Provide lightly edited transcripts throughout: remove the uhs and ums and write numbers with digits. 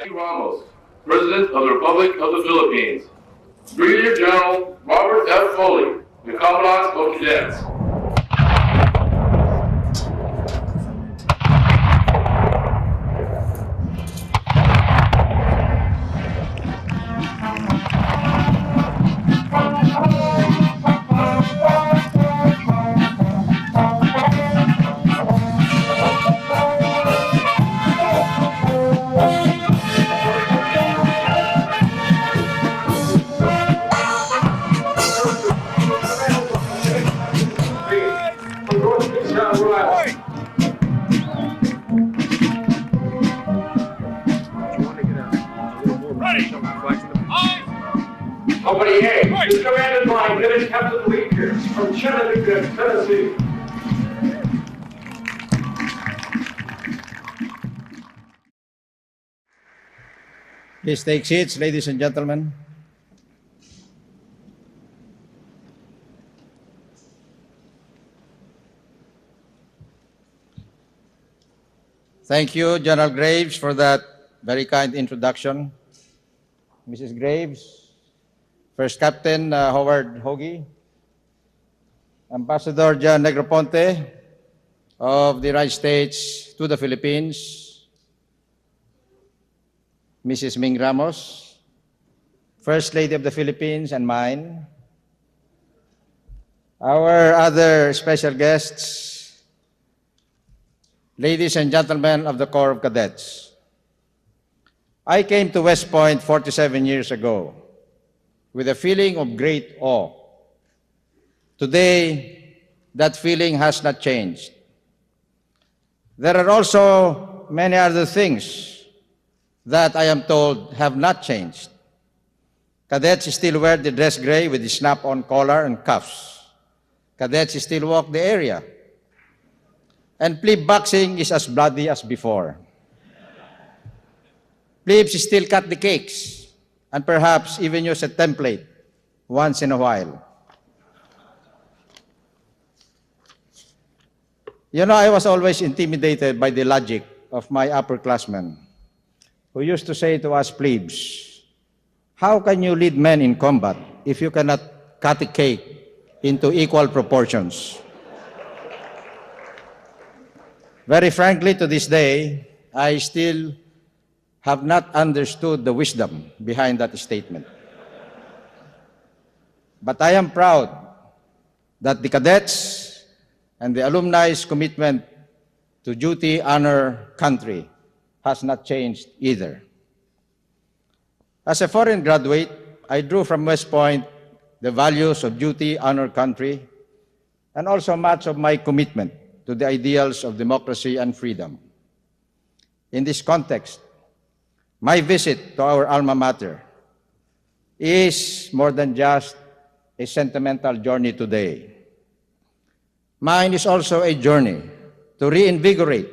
Ramos, President of the Republic of the Philippines. Brigadier General Robert F. Foley, the Commandant of Cadets. Company A, is commanded by Lieutenant Captain Lee Pierce from Chattanooga, Tennessee. Please take seats, ladies and gentlemen. Thank you, General Graves, for that very kind introduction. Mrs. Graves, First Captain Howard Hoagie, Ambassador John Negroponte of the United States to the Philippines, Mrs. Ming Ramos, First Lady of the Philippines and mine, our other special guests, ladies and gentlemen of the Corps of Cadets. I came to West Point 47 years ago with a feeling of great awe. Today, that feeling has not changed. There are also many other things that I am told have not changed. Cadets still wear the dress gray with the snap-on collar and cuffs. Cadets still walk the area. And plebe boxing is as bloody as before. Plebes still cut the cakes and perhaps even use a template once in a while. You know, I was always intimidated by the logic of my upperclassmen who used to say to us plebes, how can you lead men in combat if you cannot cut a cake into equal proportions? Very frankly, to this day, I still have not understood the wisdom behind that statement. But I am proud that the cadets and the alumni's commitment to duty, honor, country has not changed either. As a foreign graduate, I drew from West Point the values of duty, honor, country, and also much of my commitment to the ideals of democracy and freedom. In this context, my visit to our alma mater is more than just a sentimental journey today. Mine is also a journey to reinvigorate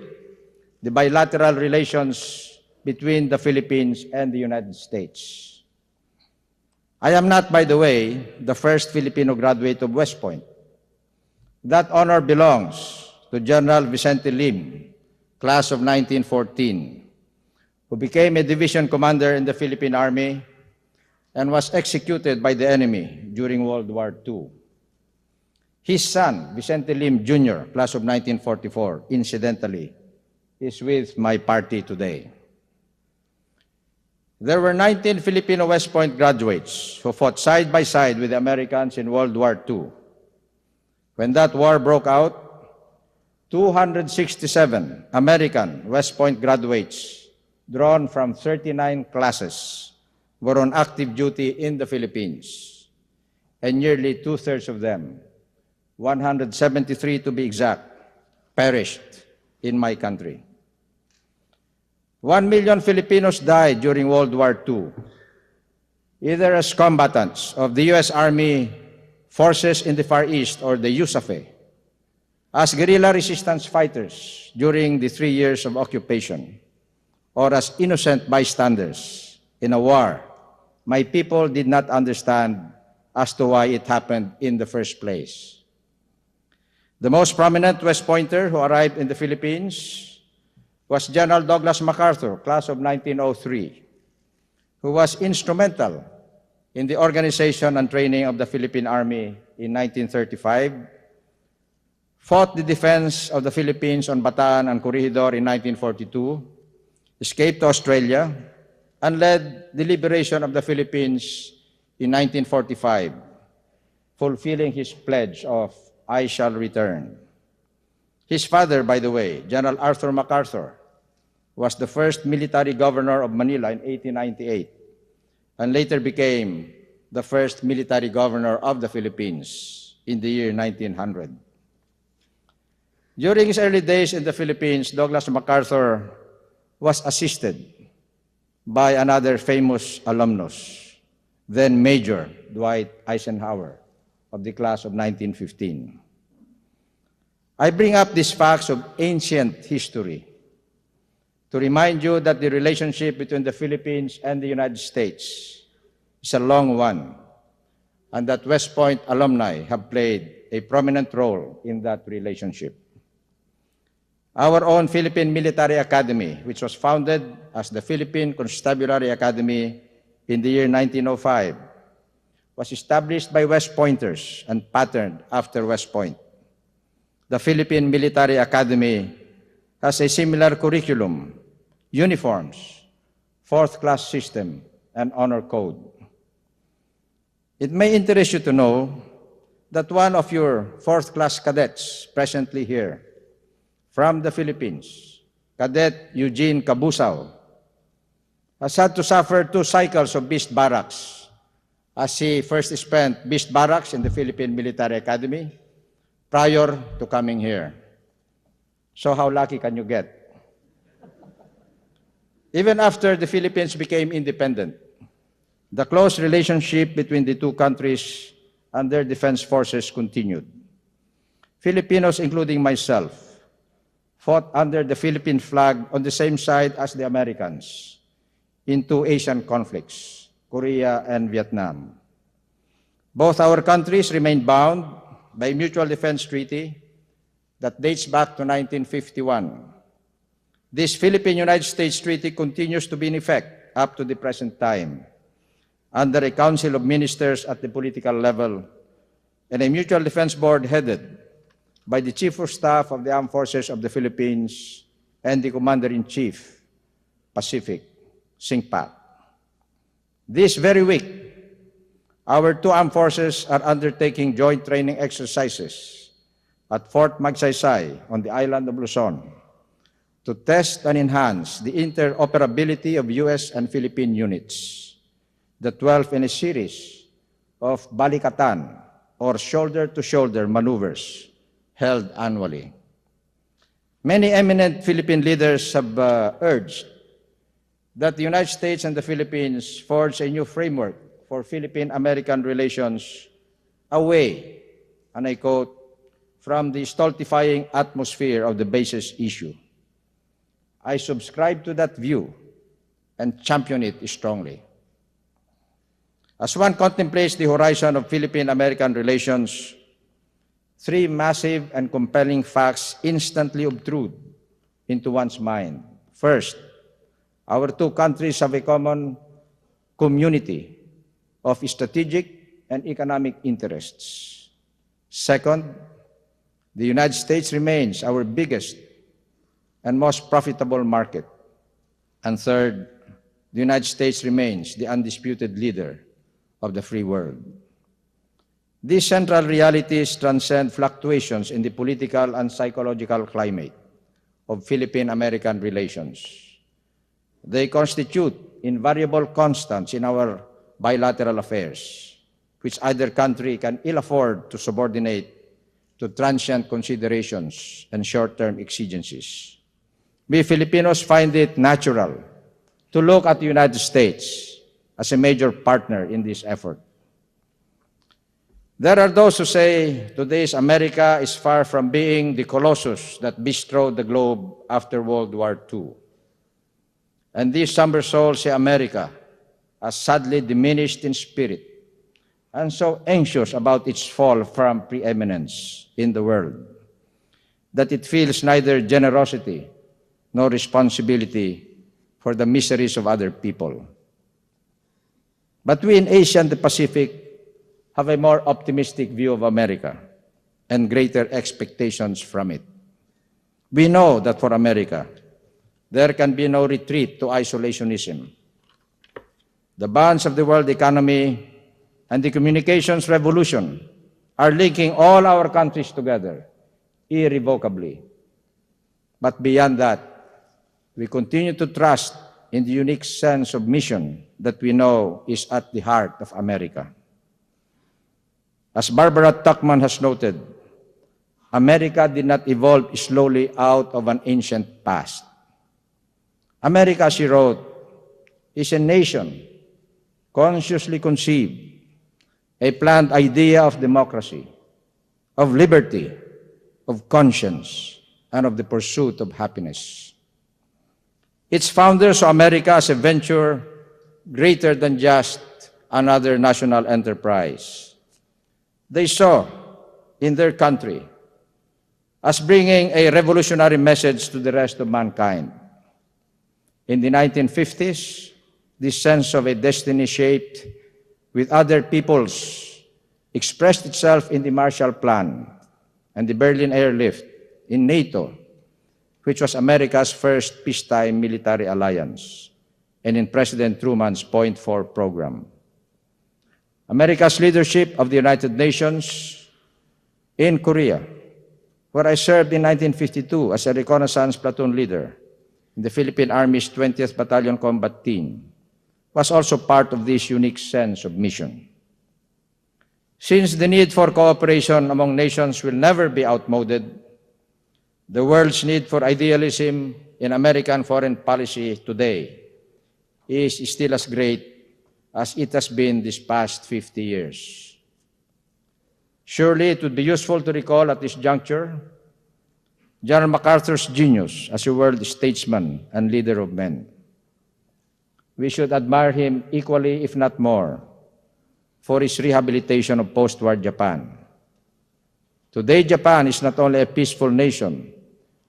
the bilateral relations between the Philippines and the United States. I am not, by the way, the first Filipino graduate of West Point. That honor belongs to General Vicente Lim, class of 1914, who became a division commander in the Philippine Army and was executed by the enemy during World War II. His son, Vicente Lim Jr., class of 1944, incidentally, is with my party today. There were 19 Filipino West Point graduates who fought side by side with the Americans in World War II. When that war broke out, 267 American West Point graduates drawn from 39 classes were on active duty in the Philippines, and nearly two-thirds of them, 173 to be exact, perished in my country. 1 million Filipinos died during World War II, either as combatants of the U.S. Army forces in the Far East or the USAFE, as guerrilla resistance fighters during the 3 years of occupation, or as innocent bystanders in a war my people did not understand as to why it happened in the first place. The most prominent West Pointer who arrived in the Philippines was General Douglas MacArthur, class of 1903, who was instrumental in the organization and training of the Philippine Army in 1935, fought the defense of the Philippines on Bataan and Corregidor in 1942, escaped to Australia, and led the liberation of the Philippines in 1945, fulfilling his pledge of "I shall return." His father, by the way, General Arthur MacArthur, was the first military governor of Manila in 1898, and later became the first military governor of the Philippines in the year 1900. During his early days in the Philippines, Douglas MacArthur was assisted by another famous alumnus, then Major Dwight Eisenhower of the class of 1915. I bring up these facts of ancient history to remind you that the relationship between the Philippines and the United States is a long one, and that West Point alumni have played a prominent role in that relationship. Our own Philippine Military Academy, which was founded as the Philippine Constabulary Academy in the year 1905, was established by West Pointers and patterned after West Point. The Philippine Military Academy has a similar curriculum, uniforms, fourth-class system, and honor code. It may interest you to know that one of your fourth-class cadets presently here from the Philippines, Cadet Eugene Cabusao, has had to suffer 2 cycles of beast barracks as he first spent beast barracks in the Philippine Military Academy prior to coming here. So how lucky can you get? Even after the Philippines became independent, the close relationship between the two countries and their defense forces continued. Filipinos, including myself, fought under the Philippine flag on the same side as the Americans in 2 Asian conflicts, Korea and Vietnam. Both our countries remained bound by a mutual defense treaty that dates back to 1951. This Philippine-United States treaty continues to be in effect up to the present time under a Council of Ministers at the political level and a mutual defense board headed by the Chief of Staff of the Armed Forces of the Philippines and the Commander-in-Chief, Pacific, SINGPAC. This very week, our 2 armed forces are undertaking joint training exercises at Fort Magsaysay on the island of Luzon to test and enhance the interoperability of U.S. and Philippine units, the 12th in a series of Balikatan, or shoulder-to-shoulder maneuvers, held annually. Many eminent Philippine leaders have urged that the United States and the Philippines forge a new framework for Philippine-American relations away, and I quote, from the stultifying atmosphere of the bases issue. I subscribe to that view and champion it strongly. As one contemplates the horizon of Philippine-American relations, 3 massive and compelling facts instantly obtrude into one's mind. First, our 2 countries have a common community of strategic and economic interests. Second, the United States remains our biggest and most profitable market. And third, the United States remains the undisputed leader of the free world. These central realities transcend fluctuations in the political and psychological climate of Philippine-American relations. They constitute invariable constants in our bilateral affairs, which either country can ill afford to subordinate to transient considerations and short-term exigencies. We Filipinos find it natural to look at the United States as a major partner in this effort. There are those who say today's America is far from being the colossus that bestrode the globe after World War II. And these somber souls say America has sadly diminished in spirit and so anxious about its fall from preeminence in the world that it feels neither generosity nor responsibility for the miseries of other people. But we in Asia and the Pacific have a more optimistic view of America and greater expectations from it. We know that for America, there can be no retreat to isolationism. The bonds of the world economy and the communications revolution are linking all our countries together irrevocably. But beyond that, we continue to trust in the unique sense of mission that we know is at the heart of America. As Barbara Tuchman has noted, America did not evolve slowly out of an ancient past. America, she wrote, is a nation consciously conceived, a planned idea of democracy, of liberty, of conscience, and of the pursuit of happiness. Its founders saw America as a venture greater than just another national enterprise. They saw in their country as bringing a revolutionary message to the rest of mankind. In the 1950s, this sense of a destiny shaped with other peoples expressed itself in the Marshall Plan and the Berlin Airlift, in NATO, which was America's first peacetime military alliance, and in President Truman's Point 4 program. America's leadership of the United Nations in Korea, where I served in 1952 as a reconnaissance platoon leader in the Philippine Army's 20th Battalion Combat Team, was also part of this unique sense of mission. Since the need for cooperation among nations will never be outmoded, the world's need for idealism in American foreign policy today is still as great as it has been these past 50 years. Surely it would be useful to recall at this juncture General MacArthur's genius as a world statesman and leader of men. We should admire him equally, if not more, for his rehabilitation of post-war Japan. Today, Japan is not only a peaceful nation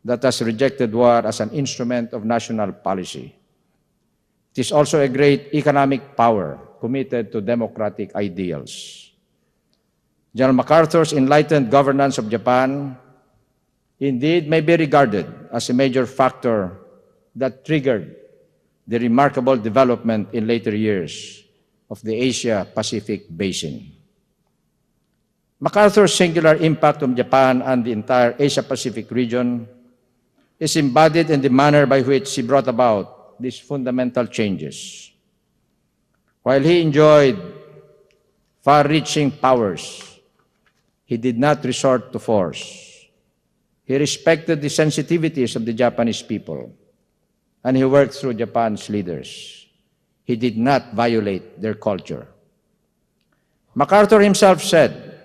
that has rejected war as an instrument of national policy. It is also a great economic power committed to democratic ideals. General MacArthur's enlightened governance of Japan indeed may be regarded as a major factor that triggered the remarkable development in later years of the Asia-Pacific basin. MacArthur's singular impact on Japan and the entire Asia-Pacific region is embodied in the manner by which he brought about these fundamental changes. While he enjoyed far-reaching powers, he did not resort to force. He respected the sensitivities of the Japanese people, and he worked through Japan's leaders. He did not violate their culture. MacArthur himself said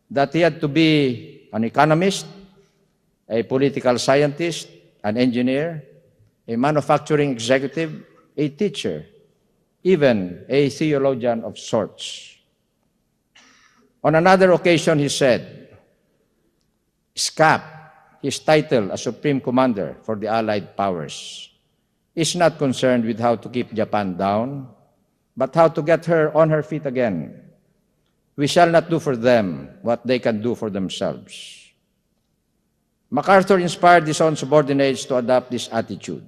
that he had to be an economist, a political scientist, an engineer, a manufacturing executive, a teacher, even a theologian of sorts. On another occasion, he said, SCAP, his title as Supreme Commander for the Allied Powers, is not concerned with how to keep Japan down, but how to get her on her feet again. We shall not do for them what they can do for themselves. MacArthur inspired his own subordinates to adopt this attitude.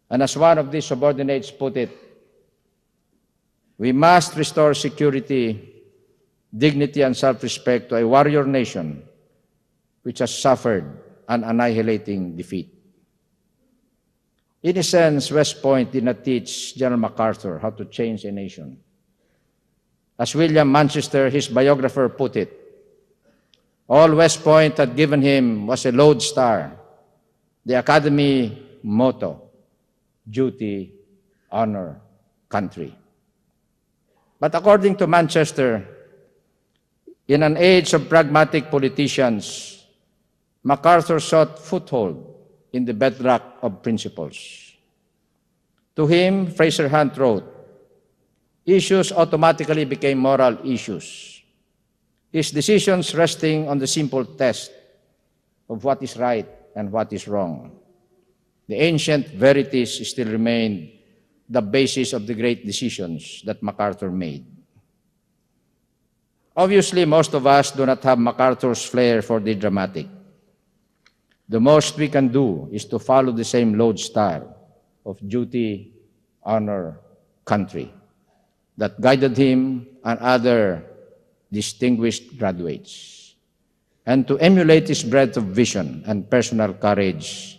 And as one of these subordinates put it, we must restore security, dignity, and self-respect to a warrior nation which has suffered an annihilating defeat. In a sense, West Point did not teach General MacArthur how to change a nation. As William Manchester, his biographer, put it, all West Point had given him was a lodestar, the Academy motto, duty, honor, country. But according to Manchester, in an age of pragmatic politicians, MacArthur sought foothold in the bedrock of principles. To him, Fraser Hunt wrote, issues automatically became moral issues, his decisions resting on the simple test of what is right and what is wrong. the ancient verities still remained the basis of the great decisions that MacArthur made. Obviously, most of us do not have MacArthur's flair for the dramatic. The most we can do is to follow the same lodestar of duty, honor, country that guided him and other distinguished graduates, and to emulate his breadth of vision and personal courage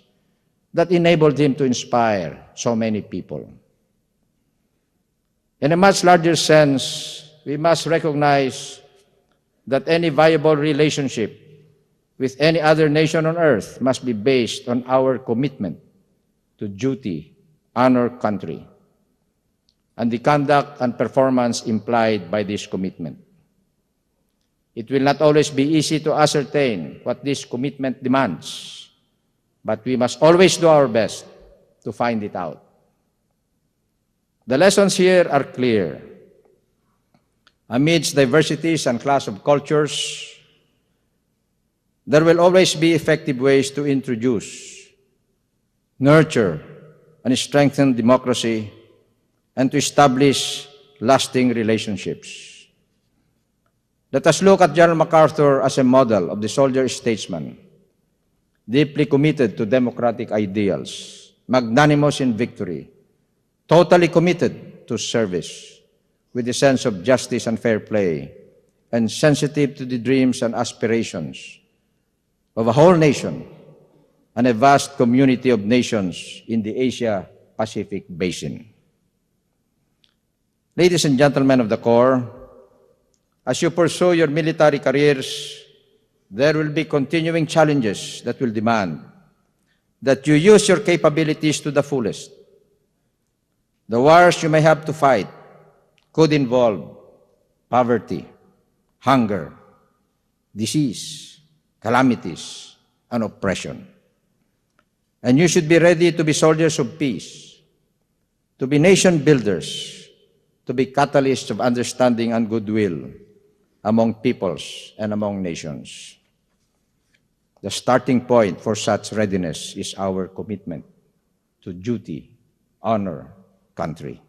that enabled him to inspire so many people. In a much larger sense, we must recognize that any viable relationship with any other nation on earth must be based on our commitment to duty, honor, country, and the conduct and performance implied by this commitment. It will not always be easy to ascertain what this commitment demands, but we must always do our best to find it out. The lessons here are clear. Amidst diversities and clash of cultures, there will always be effective ways to introduce, nurture, and strengthen democracy and to establish lasting relationships. Let us look at General MacArthur as a model of the soldier-statesman, deeply committed to democratic ideals, magnanimous in victory, totally committed to service, with a sense of justice and fair play, and sensitive to the dreams and aspirations of a whole nation and a vast community of nations in the Asia-Pacific basin. Ladies and gentlemen of the Corps, as you pursue your military careers, there will be continuing challenges that will demand that you use your capabilities to the fullest. The wars you may have to fight could involve poverty, hunger, disease, calamities, and oppression. And you should be ready to be soldiers of peace, to be nation builders, to be catalysts of understanding and goodwill among peoples and among nations. The starting point for such readiness is our commitment to duty, honor, country.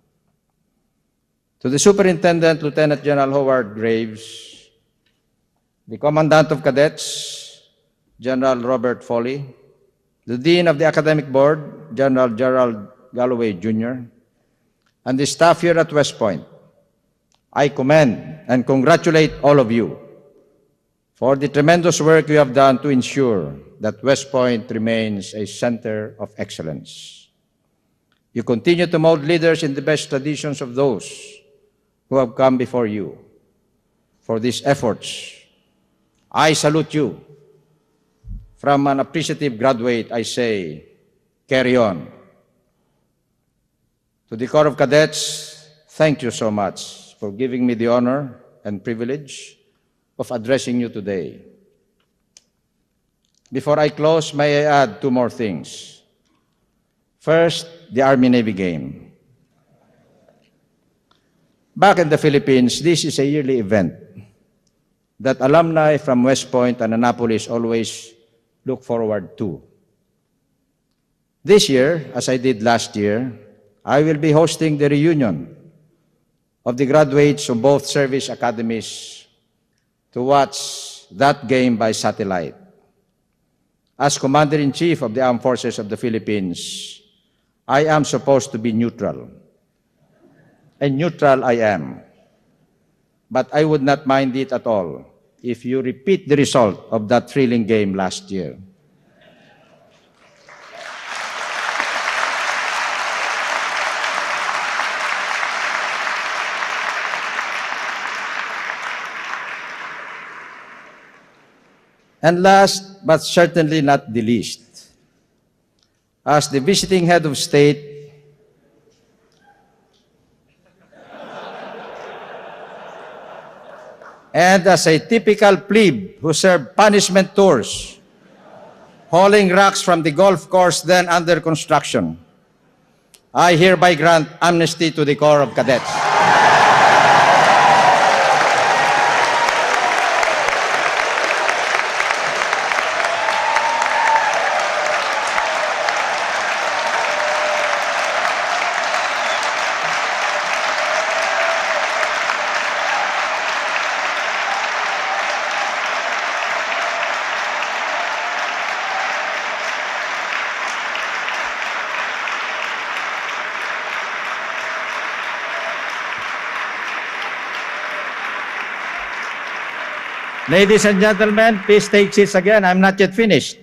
To the Superintendent, Lieutenant General Howard Graves, the Commandant of Cadets, General Robert Foley, the Dean of the Academic Board, General Gerald Galloway Jr., and the staff here at West Point, I commend and congratulate all of you for the tremendous work you have done to ensure that West Point remains a center of excellence. You continue to mold leaders in the best traditions of those who have come before you. For these efforts, I salute you. From an appreciative graduate, I say, carry on. To the Corps of Cadets, thank you so much for giving me the honor and privilege of addressing you today. Before I close, may I add two more things. First, the Army-Navy game. Back in the Philippines, this is a yearly event that alumni from West Point and Annapolis always look forward to. This year, as I did last year, I will be hosting the reunion of the graduates of both service academies to watch that game by satellite. As Commander-in-Chief of the Armed Forces of the Philippines, I am supposed to be neutral. And neutral I am. But I would not mind it at all if you repeat the result of that thrilling game last year. And last, but certainly not the least, as the visiting head of state, and as a typical plebe who served punishment tours, hauling rocks from the golf course then under construction, I hereby grant amnesty to the Corps of Cadets. Ladies and gentlemen, please take seats again. I'm not yet finished.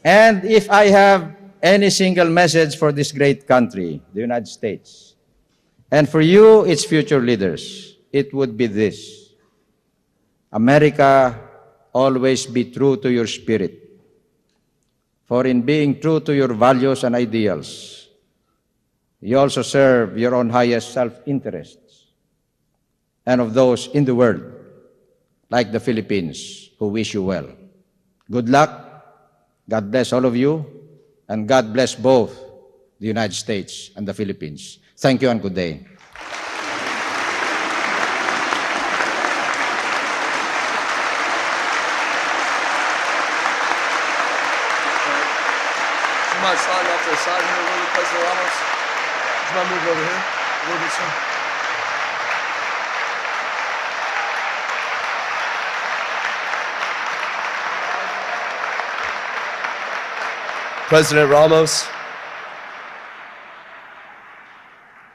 And if I have any single message for this great country, the United States, and for you, its future leaders, it would be this: America, always be true to your spirit. For in being true to your values and ideals, you also serve your own highest self-interests and of those in the world, like the Philippines, who wish you well. Good luck. God bless all of you, and God bless both the United States and the Philippines. Thank you and good day. You mind sliding off to the side here a little bit, President Ramos? Would you mind moving over here a little bit, sir? President Ramos,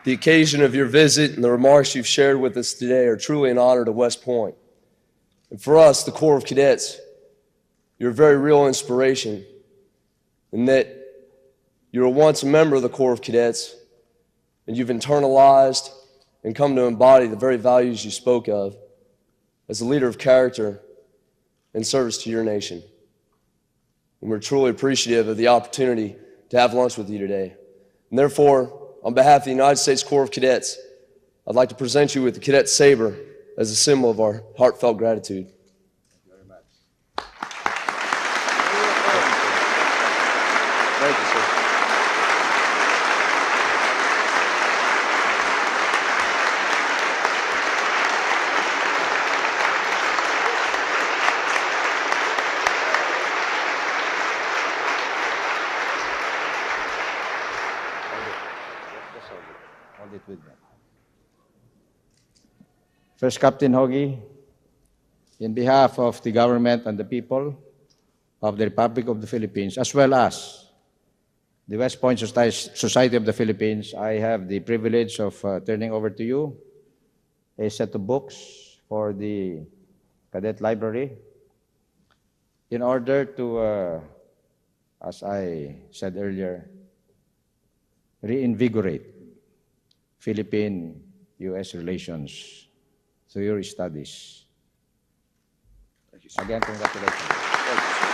the occasion of your visit and the remarks you've shared with us today are truly an honor to West Point. And for us, the Corps of Cadets, you're a very real inspiration in that you were once a member of the Corps of Cadets and you've internalized and come to embody the very values you spoke of as a leader of character and service to your nation. And we're truly appreciative of the opportunity to have lunch with you today. And therefore, on behalf of the United States Corps of Cadets, I'd like to present you with the Cadet Saber as a symbol of our heartfelt gratitude. Thank you very much. Thank you, sir. Hold it with me. First Captain Hoagie, in behalf of the government and the people of the Republic of the Philippines, as well as the West Point Society of the Philippines, I have the privilege of turning over to you a set of books for the Cadet Library in order to, as I said earlier, reinvigorate Philippine-U.S. relations through your studies. Again, congratulations.